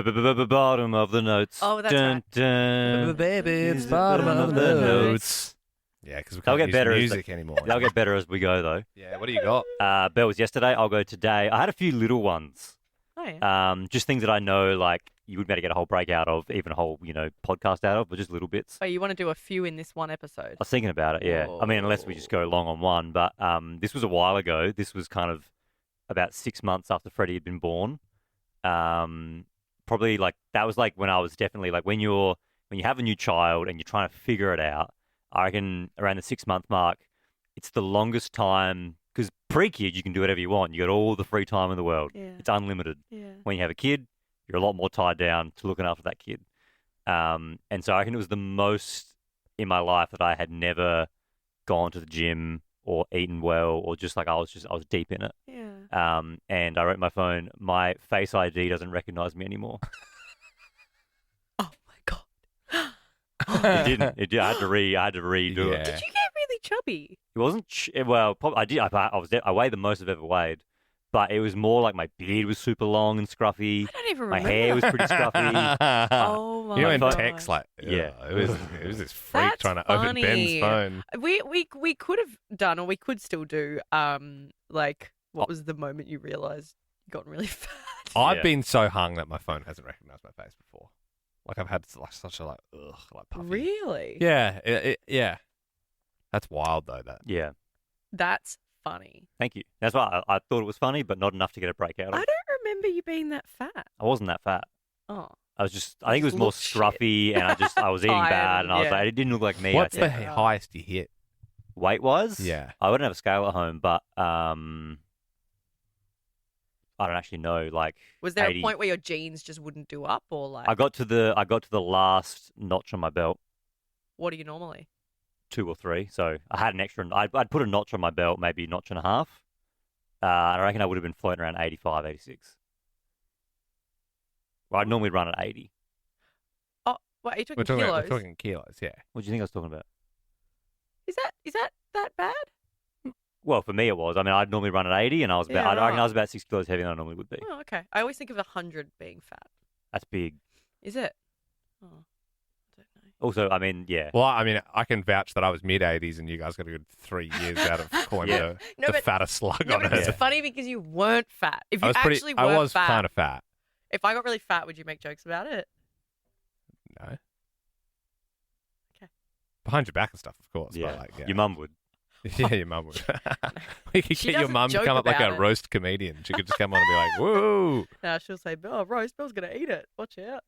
Bottom of the notes. Oh, that's right. Dun. Baby, it's bottom of the notes. Yeah, because we They'll can't get use better as music anymore. They'll get better as we go, though. Yeah, what do you got? Bell was yesterday. I'll go today. I had a few little ones. Oh, yeah. Just things that I know, like, you would better get a whole break out of, even a whole, podcast out of, but just little bits. Oh, you want to do a few in this one episode? I was thinking about it, yeah. I mean, unless we just go long on one. But this was a while ago. This was kind of about 6 months after Freddie had been born. Probably that was when I was definitely when you have a new child and you're trying to figure it out. I reckon around the 6 month mark, it's the longest time because pre-kid you can do whatever you want. You got all the free time in the world. Yeah. It's unlimited. Yeah. When you have a kid, you're a lot more tied down to looking after that kid. And so I reckon it was the most in my life that I had never gone to the gym or eaten well or just I was deep in it. Yeah. And I wrote in my phone, my Face ID doesn't recognize me anymore. Oh my God. It didn't. I had to redo it. Did you get really chubby? It wasn't. Well, I did. I weighed the most I've ever weighed, but it was more like my beard was super long and scruffy. I don't even My remember. hair was pretty scruffy. Oh my You know, in God. text, Yeah. it was this freak That's trying to open funny. Ben's phone. We could have done, or we could still do, what was the moment you realised you gotten really fat? I've been so hung that my phone hasn't recognized my face before. I've had such a puffy. Really? Yeah, yeah. That's wild though. That. Yeah. That's funny. Thank you. That's why I thought it was funny, but not enough to get a break out I of. don't remember you being that fat. I wasn't that fat. Oh. I think it was more looked shit. scruffy, and I was eating Tired, bad, and I was yeah. like, it didn't look like me. What's I the think. highest you hit? Weight-wise? Yeah. I wouldn't have a scale at home, but I don't actually know. Was there 80. a point where your jeans just wouldn't do up, or I got to the last notch on my belt, what are you normally? 2 or 3. So I had an extra. I'd put a notch on my belt, maybe a notch and a half. And I reckon I would have been floating around 85, 86. Well, I'd normally run at 80. Oh, what, are you talking We're kilos? talking kilos. Yeah. What do you think I was talking about? Is that bad? Well, for me it was. I mean, I'd normally run at 80, and I reckon I right. was about 6 kilos heavier than I normally would be. Oh, okay. I always think of 100 being fat. That's big. Is it? Oh, I don't know. Also, I mean, yeah. Well, I mean, I can vouch that I was mid-80s, and you guys got a good 3 years out of calling me Yeah. the fattest slug No, on but earth. it's funny because you weren't fat. If I you was actually I were was fat, kind of fat. if I got really fat, would you make jokes about it? No. Okay. Behind your back and stuff, of course. Yeah. But Your mum would. Yeah, your mum would. We could She get your doesn't mum to joke come up like about a it. roast comedian. She could just come on and be like, woo! Now she'll say, "Oh, roast, Bill's gonna eat it. Watch out."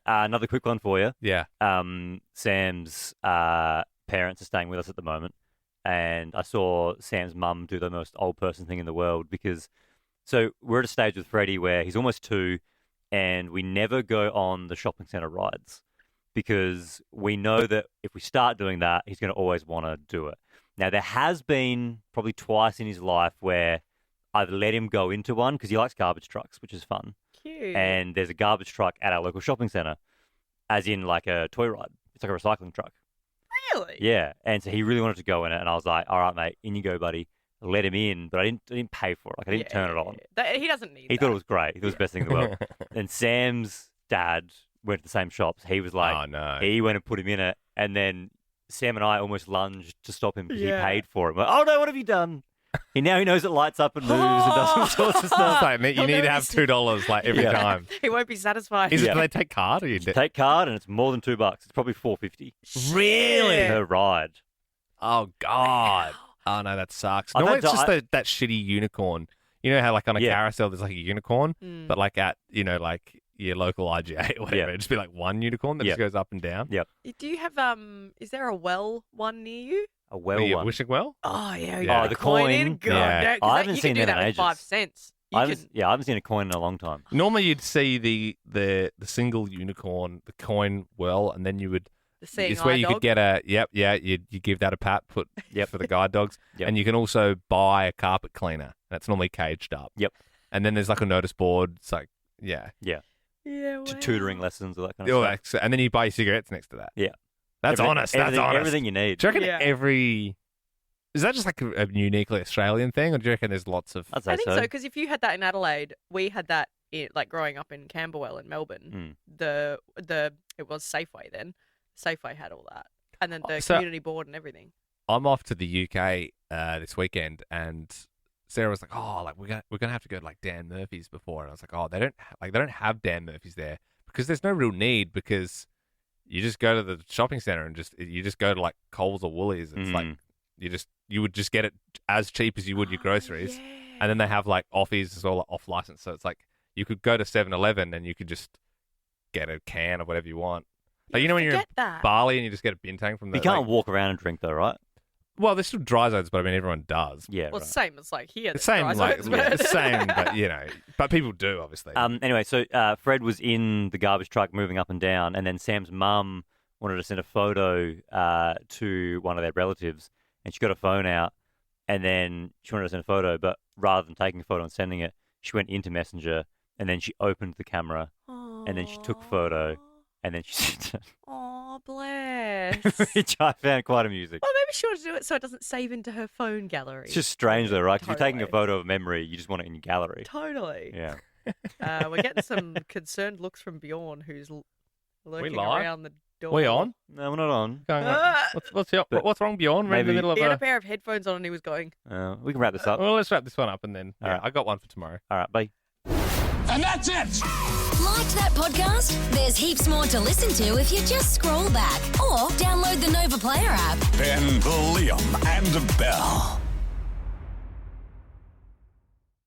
Another quick one for you. Yeah. Sam's parents are staying with us at the moment, and I saw Sam's mum do the most old person thing in the world so we're at a stage with Freddie where he's almost 2, and we never go on the shopping centre rides because we know that if we start doing that, he's going to always want to do it. Now, there has been probably twice in his life where I've let him go into one because he likes garbage trucks, which is fun. Cute. And there's a garbage truck at our local shopping centre, as in like a toy ride. It's like a recycling truck. Really? Yeah. And so he really wanted to go in it, and I was like, all right, mate, in you go, buddy. Let him in, but I didn't pay for it. Like, I didn't turn it on. He doesn't need He that. thought it was great. He thought it was the best thing in the world. And Sam's dad went to the same shops. He was like, Oh, no. he went and put him in it, and then Sam and I almost lunged to stop him because Yeah. he paid for it. We're like, oh no, what have you done? Now he knows it lights up and moves and does all sorts of It's stuff. like, mate, you He'll need to never have see- $2 like every Yeah. time. He won't be satisfied. Is it, Yeah. do they take card or you Take card, and it's more than $2. It's probably $4.50 Really? per ride. Oh, God. Oh, no, that sucks. I've No, had it's to- just that shitty unicorn. You know how, like, on a Yeah. carousel, there's, like, a unicorn? Mm. But, like, at, like, your local IGA or whatever, Yeah. it'd just be, like, one unicorn that Yeah. just goes up and down. Yeah. Do you have is there a well one near you? A well Yeah, one. wishing well? Oh yeah. Yeah. Oh, the coin. In. God, Yeah. no, 'cause I haven't you seen can do them in that with 5 ages. cents. I haven't seen a coin in a long time. Normally, you'd see the single unicorn, the coin well, and then you would. The seeing It's where eye you dog. could get you give that a pat, put Yep. for the guide dogs, Yep. and you can also buy a carpet cleaner. That's normally caged up. Yep. And then there's like a notice board. It's like yeah, Yeah. Wow. Tutoring lessons, all that kind of Oh, stuff. and then you buy your cigarettes next to that. Yeah. That's Everything- honest. That's everything, honest. Everything you need. Do you reckon Yeah. every? Is that just like a uniquely Australian thing, or do you reckon there's lots of? I'd say I think so because if you had that in Adelaide, we had that like growing up in Camberwell in Melbourne, Mm. it was Safeway then. Safeway had all that, and then the So- community board and everything. I'm off to the UK this weekend, and Sarah was like, "Oh, like we're gonna have to go to like Dan Murphy's before," and I was like, "Oh, they don't have Dan Murphy's there because there's no real need because you just go to the shopping center and you just go to like Coles or Woolies. It's like you would just get it as cheap as you would your groceries, and then they have like offies as well, like, off license. So it's like you could go to 7-Eleven and you could just get a can of whatever you want. Like you know when you're in Forget that. Bali and you just get a bintang from the. You can't like- walk around and drink though, right? well, there's still dry zones, but I mean everyone does. Yeah. Well, right. same as like here. The there's same, dry like zones, yeah, but- the same, but you know, but people do obviously. Anyway, so Fred was in the garbage truck moving up and down, and then Sam's mum wanted to send a photo to one of their relatives, and she got a phone out, and then she wanted to send a photo, but rather than taking a photo and sending it, she went into Messenger, and then she opened the camera, and then she took a photo, and then she sent it, Oh, bless. which I found quite amusing. Well, maybe she wanted to do it so it doesn't save into her phone gallery. It's just strange though, right? 'Cause you're taking a Totally. photo of memory, you just want it in your gallery. Totally. Yeah. We're getting some concerned looks from Bjorn, who's lurking live? around the door. we on? No, we're not on. Going Ah! what's wrong, Bjorn? We're in the Maybe- middle of He had a. a pair of headphones on and he was going, We can wrap this up. Well, let's wrap this one up and then All right. I got one for tomorrow. All right, bye. And that's it! Liked that podcast? There's heaps more to listen to if you just scroll back or download the Nova Player app. Ben, Liam, and Bell.